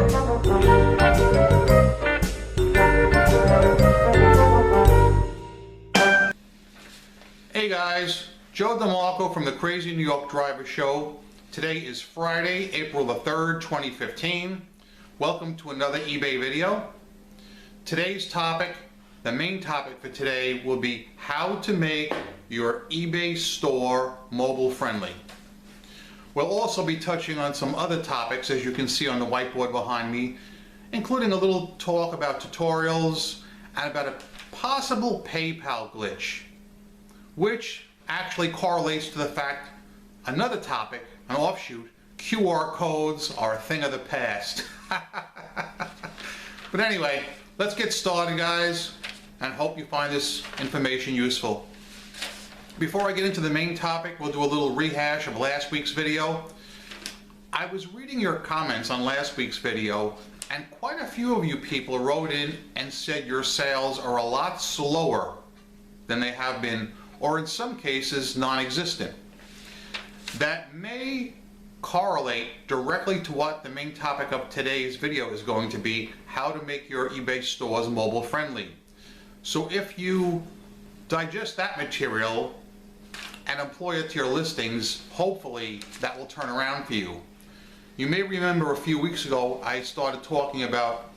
Hey guys, Joe DeMarco from the Crazy New York Driver Show. Today is Friday, April the 3rd, 2015. Welcome to another eBay video. Today's topic, the main topic for today, will be how to make your eBay store mobile friendly. We'll also be touching on some other topics, as you can see on the whiteboard behind me, including a little talk about tutorials and about a possible PayPal glitch, which actually correlates to the fact, another topic, an offshoot, QR codes are a thing of the past. But anyway, let's get started, guys, and hope you find this information useful. Before I get into the main topic, we'll do a little rehash of last week's video. I was reading your comments on last week's video, and quite a few of you people wrote in and said your sales are a lot slower than they have been, or in some cases non-existent. That may correlate directly to what the main topic of today's video is going to be, how to make your eBay stores mobile friendly. So if you digest that material and employ it to your listings, hopefully that will turn around for you. You may remember a few weeks ago I started talking about,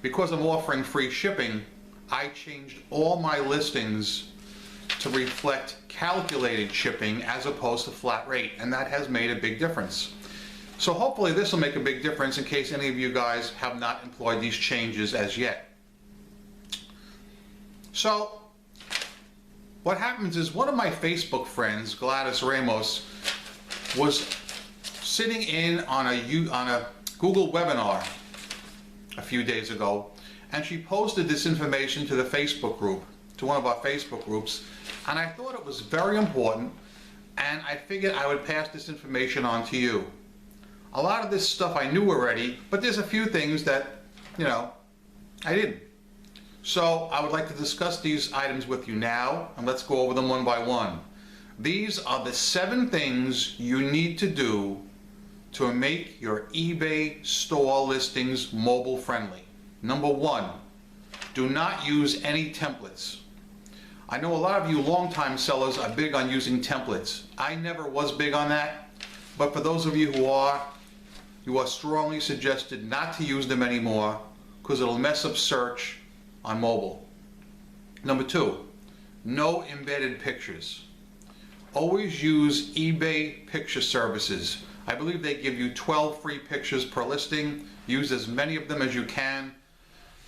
because I'm offering free shipping, I changed all my listings to reflect calculated shipping as opposed to flat rate, and that has made a big difference. So hopefully this will make a big difference in case any of you guys have not employed these changes as yet. So what happens is, one of my Facebook friends, Gladys Ramos, was sitting in on a Google webinar a few days ago, and she posted this information to the Facebook group, to one of our Facebook groups, and I thought it was very important, and I figured I would pass this information on to you. A lot of this stuff I knew already, but there's a few things that, I didn't. So I would like to discuss these items with you now, and let's go over them one by one. These are the 7 things you need to do to make your eBay store listings mobile friendly. Number 1, do not use any templates. I know a lot of you longtime sellers are big on using templates. I never was big on that, but for those of you who are, you are strongly suggested not to use them anymore, because it'll mess up search on mobile. Number 2, no embedded pictures. Always use eBay picture services. I believe they give you 12 free pictures per listing. Use as many of them as you can.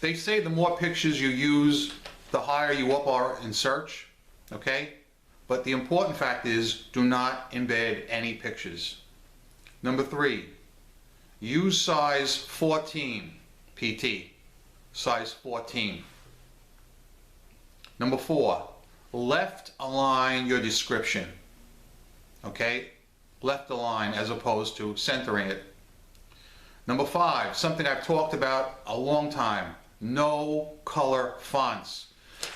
They say the more pictures you use, the higher you up are in search, okay? But the important fact is, do not embed any pictures. Number 3, use size 14 PT, size 14. Number 4, left align your description, okay? Left align as opposed to centering it. Number 5, something I've talked about a long time, no color fonts.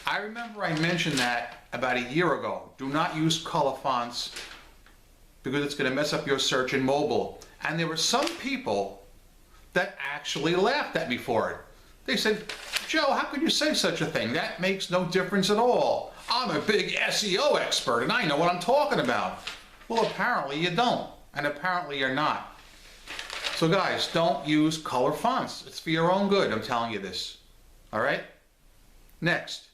I remember I mentioned that about a year ago. Do not use color fonts because it's going to mess up your search in mobile. And there were some people that actually laughed at me for it. They said, Joe, how could you say such a thing? That makes no difference at all. I'm a big SEO expert and I know what I'm talking about. Well, apparently you don't, and apparently you're not. So guys, don't use color fonts. It's for your own good, I'm telling you this. All right? Next,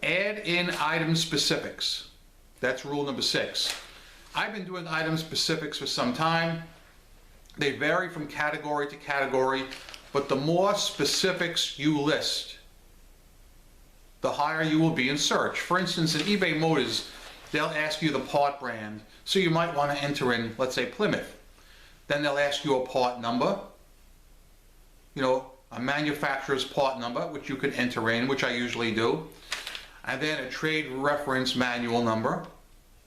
add in item specifics. That's rule number 6. I've been doing item specifics for some time. They vary from category to category, but the more specifics you list, the higher you will be in search. For instance, in eBay Motors, they'll ask you the part brand, so you might want to enter in, let's say, Plymouth. Then they'll ask you a part number, a manufacturer's part number, which you can enter in, which I usually do. And then a trade reference manual number,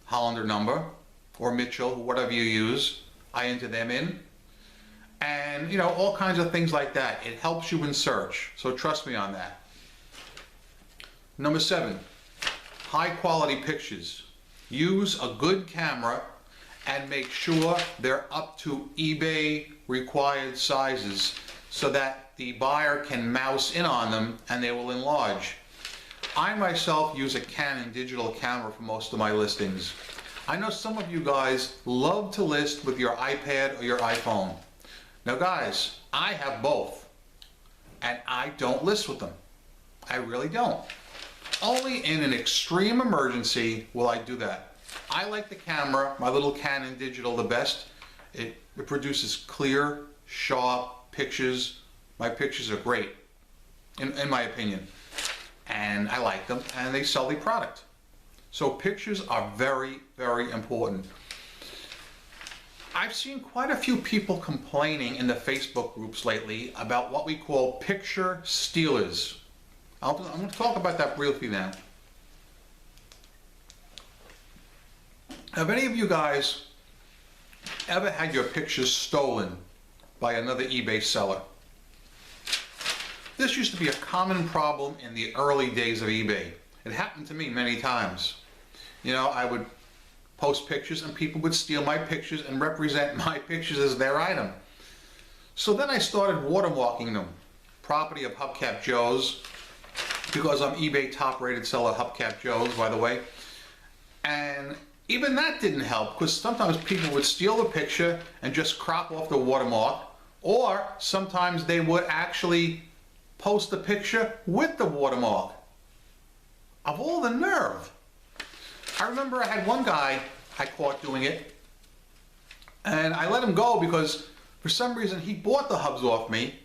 Hollander number, or Mitchell, whatever you use. I enter them in. And, all kinds of things like that. It helps you in search, so trust me on that. Number 7, high quality pictures. Use a good camera and make sure they're up to eBay required sizes so that the buyer can mouse in on them and they will enlarge. I myself use a Canon digital camera for most of my listings. I know some of you guys love to list with your iPad or your iPhone. Now guys, I have both, and I don't list with them. I really don't. Only in an extreme emergency will I do that. I like the camera, my little Canon digital, the best. It produces clear, sharp pictures. My pictures are great, in my opinion. And I like them, and they sell the product. So pictures are very, very important. I've seen quite a few people complaining in the Facebook groups lately about what we call picture stealers. I'm going to talk about that briefly now. Have any of you guys ever had your pictures stolen by another eBay seller? This used to be a common problem in the early days of eBay. It happened to me many times. You know, I would post pictures and people would steal my pictures and represent my pictures as their item. So then I started watermarking them. Property of Hubcap Joe's, because I'm eBay top rated seller Hubcap Joe's, by the way. And even that didn't help, because sometimes people would steal the picture and just crop off the watermark, or sometimes they would actually post the picture with the watermark. Of all the nerve. I remember I had one guy I caught doing it, and I let him go because for some reason he bought the hubs off me,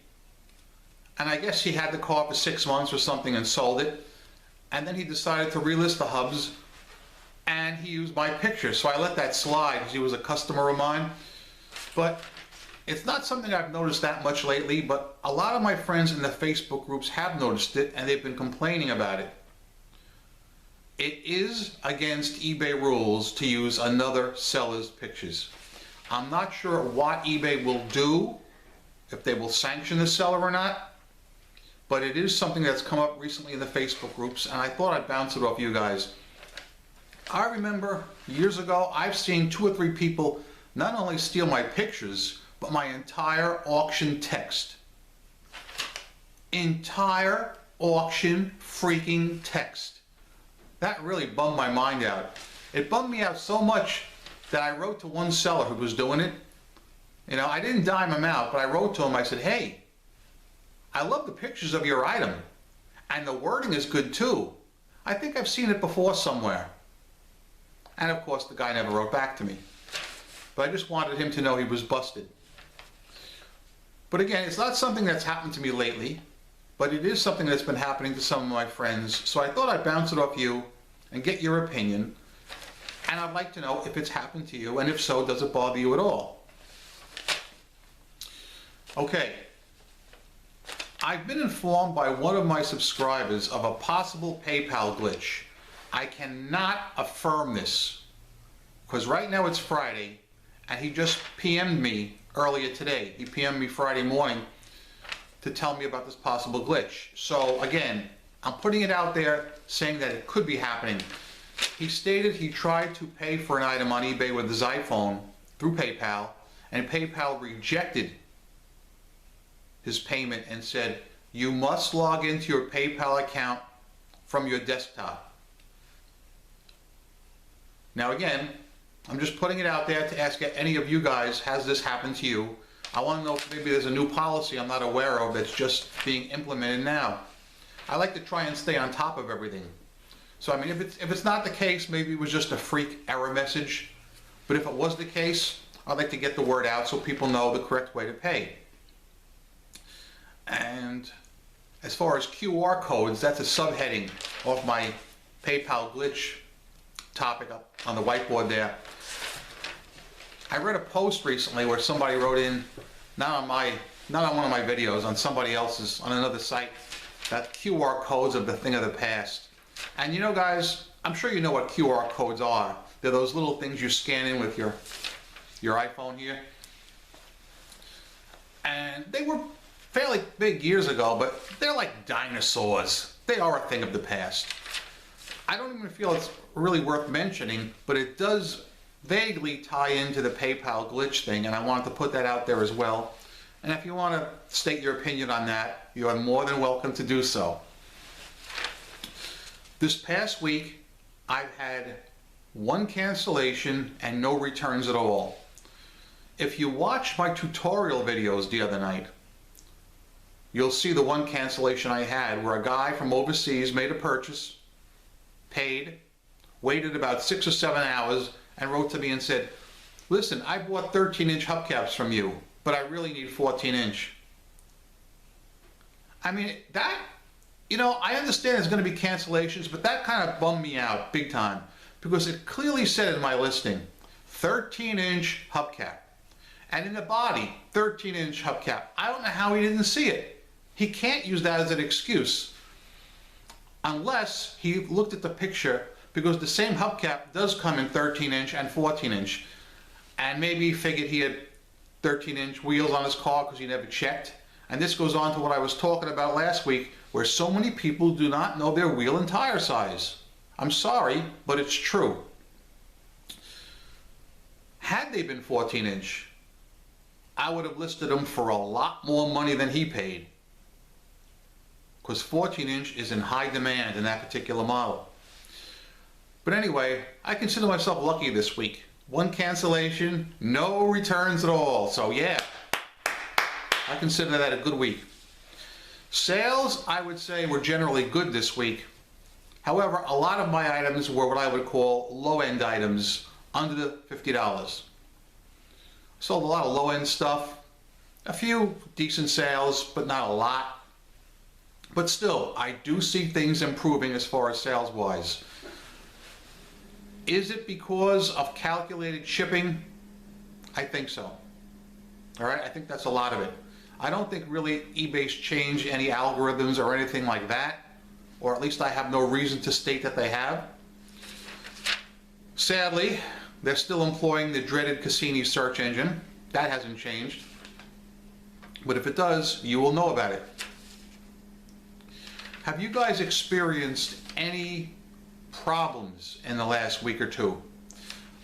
and I guess he had the car for 6 months or something and sold it, and then he decided to relist the hubs and he used my picture. So I let that slide because he was a customer of mine. But it's not something I've noticed that much lately, but a lot of my friends in the Facebook groups have noticed it and they've been complaining about it. It is against eBay rules to use another seller's pictures. I'm not sure what eBay will do, if they will sanction the seller or not, but it is something that's come up recently in the Facebook groups, and I thought I'd bounce it off you guys. I remember years ago, I've seen 2 or 3 people not only steal my pictures, but my entire auction text. Entire auction freaking text. That really bummed my mind out. It bummed me out so much that I wrote to one seller who was doing it. You know, I didn't dime him out, but I wrote to him, I said, hey, I love the pictures of your item, and the wording is good too. I think I've seen it before somewhere. And of course, the guy never wrote back to me. But I just wanted him to know he was busted. But again, it's not something that's happened to me lately, but it is something that's been happening to some of my friends. So I thought I'd bounce it off you and get your opinion. And I'd like to know if it's happened to you, and if so, does it bother you at all? Okay. I've been informed by one of my subscribers of a possible PayPal glitch. I cannot affirm this, because right now it's Friday, and he just PM'd me earlier today. He PM'd me Friday morning to tell me about this possible glitch. So again, I'm putting it out there saying that it could be happening. He stated he tried to pay for an item on eBay with his iPhone through PayPal, and PayPal rejected his payment and said, you must log into your PayPal account from your desktop. Now again, I'm just putting it out there to ask any of you guys, has this happened to you? I want to know if maybe there's a new policy I'm not aware of that's just being implemented now. I like to try and stay on top of everything. So I mean, if it's not the case, maybe it was just a freak error message. But if it was the case, I'd like to get the word out so people know the correct way to pay. And as far as QR codes, that's a subheading of my PayPal glitch topic up on the whiteboard there. I read a post recently where somebody wrote in, not on one of my videos, on somebody else's, on another site, that QR codes are the thing of the past. And you know guys, I'm sure you know what QR codes are. They're those little things you scan in with your iPhone here. And they were fairly big years ago, but they're like dinosaurs. They are a thing of the past. I don't even feel it's really worth mentioning, but it does vaguely tie into the PayPal glitch thing, and I wanted to put that out there as well. And if you want to state your opinion on that, you are more than welcome to do so. This past week, I've had one cancellation and no returns at all. If you watch my tutorial videos the other night, you'll see the one cancellation I had where a guy from overseas made a purchase, paid, waited about 6 or 7 hours, and wrote to me and said, listen, I bought 13-inch hubcaps from you, but I really need 14-inch. I mean, that, you know, I understand there's going to be cancellations, but that kind of bummed me out big time because it clearly said in my listing, 13-inch hubcap. And in the body, 13-inch hubcap. I don't know how he didn't see it. He can't use that as an excuse unless he looked at the picture, because the same hubcap does come in 13-inch and 14-inch. And maybe he figured he had 13-inch wheels on his car because he never checked. And this goes on to what I was talking about last week, where so many people do not know their wheel and tire size. I'm sorry, but it's true. Had they been 14-inch, I would have listed them for a lot more money than he paid, because 14-inch is in high demand in that particular model. But anyway, I consider myself lucky this week. One cancellation, no returns at all. So yeah, I consider that a good week. Sales, I would say, were generally good this week. However, a lot of my items were what I would call low-end items, under the $50. Sold a lot of low-end stuff, a few decent sales, but not a lot. But still, I do see things improving as far as sales-wise. Is it because of calculated shipping? I think so. All right, I think that's a lot of it. I don't think really eBay's changed any algorithms or anything like that, or at least I have no reason to state that they have. Sadly, they're still employing the dreaded Cassini search engine. That hasn't changed. But if it does, you will know about it. Have you guys experienced any problems in the last week or two?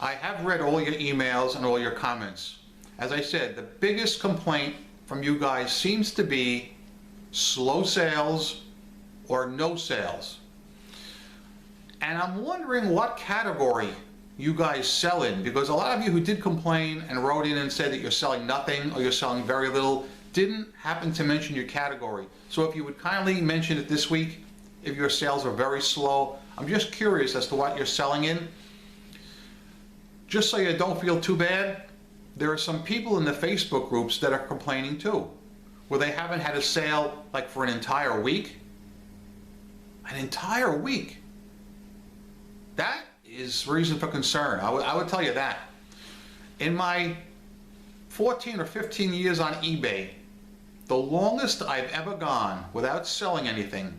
I have read all your emails and all your comments. As I said, the biggest complaint from you guys seems to be slow sales or no sales. And I'm wondering what category you guys sell in, because a lot of you who did complain and wrote in and said that you're selling nothing or you're selling very little didn't happen to mention your category. So if you would kindly mention it this week, if your sales are very slow. I'm just curious as to what you're selling in. Just so you don't feel too bad, there are some people in the Facebook groups that are complaining too, where they haven't had a sale like for an entire week. An entire week. That is reason for concern. I would tell you that. In my 14 or 15 years on eBay, the longest I've ever gone without selling anything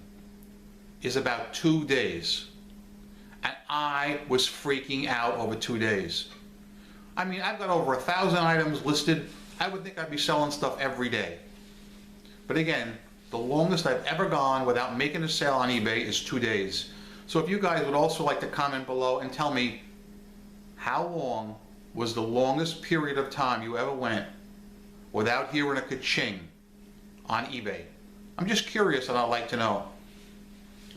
is about 2 days. And I was freaking out over 2 days. I mean, I've got over 1,000 items listed. I would think I'd be selling stuff every day. But again, the longest I've ever gone without making a sale on eBay is 2 days. So if you guys would also like to comment below and tell me how long was the longest period of time you ever went without hearing a ka-ching on eBay. I'm just curious and I'd like to know.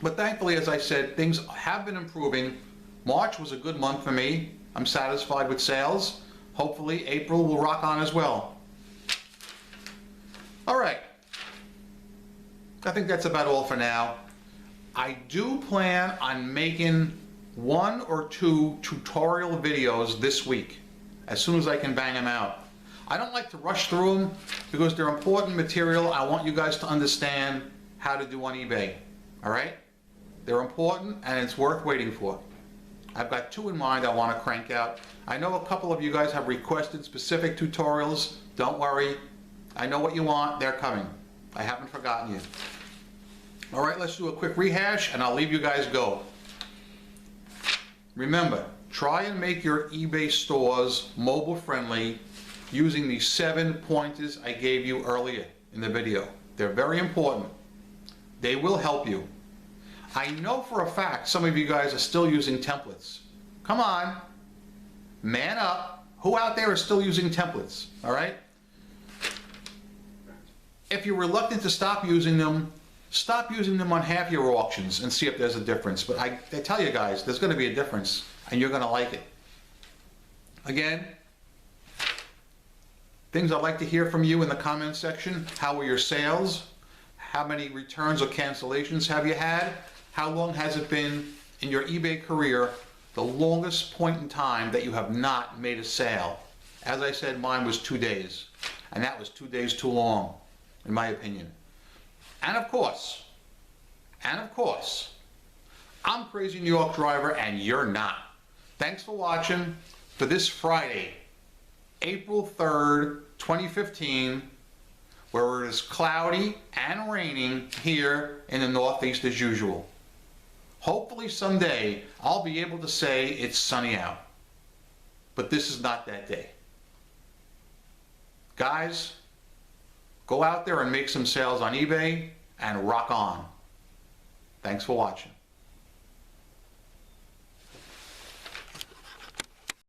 But thankfully, as I said, things have been improving. March was a good month for me. I'm satisfied with sales. Hopefully April will rock on as well. All right. I think that's about all for now. I do plan on making 1 or 2 tutorial videos this week, as soon as I can bang them out. I don't like to rush through them because they're important material. I want you guys to understand how to do on eBay. All right? They're important and it's worth waiting for. I've got 2 in mind I want to crank out. I know a couple of you guys have requested specific tutorials. Don't worry. I know what you want. They're coming. I haven't forgotten you. All right, let's do a quick rehash and I'll leave you guys go. Remember, try and make your eBay stores mobile friendly using the 7 pointers I gave you earlier in the video. They're very important. They will help you. I know for a fact some of you guys are still using templates. Come on. Man up. Who out there is still using templates? All right? If you're reluctant to stop using them on half your auctions and see if there's a difference. But I tell you guys, there's going to be a difference, and you're going to like it. Again, things I'd like to hear from you in the comments section. How were your sales? How many returns or cancellations have you had? How long has it been in your eBay career, the longest point in time that you have not made a sale? As I said, mine was 2 days, and that was 2 days too long, in my opinion. And of course, I'm Crazy New York Driver and you're not. Thanks for watching for this Friday, April 3rd, 2015, where it is cloudy and raining here in the Northeast as usual. Hopefully someday I'll be able to say it's sunny out. But this is not that day. Guys, go out there and make some sales on eBay and rock on. Thanks for watching.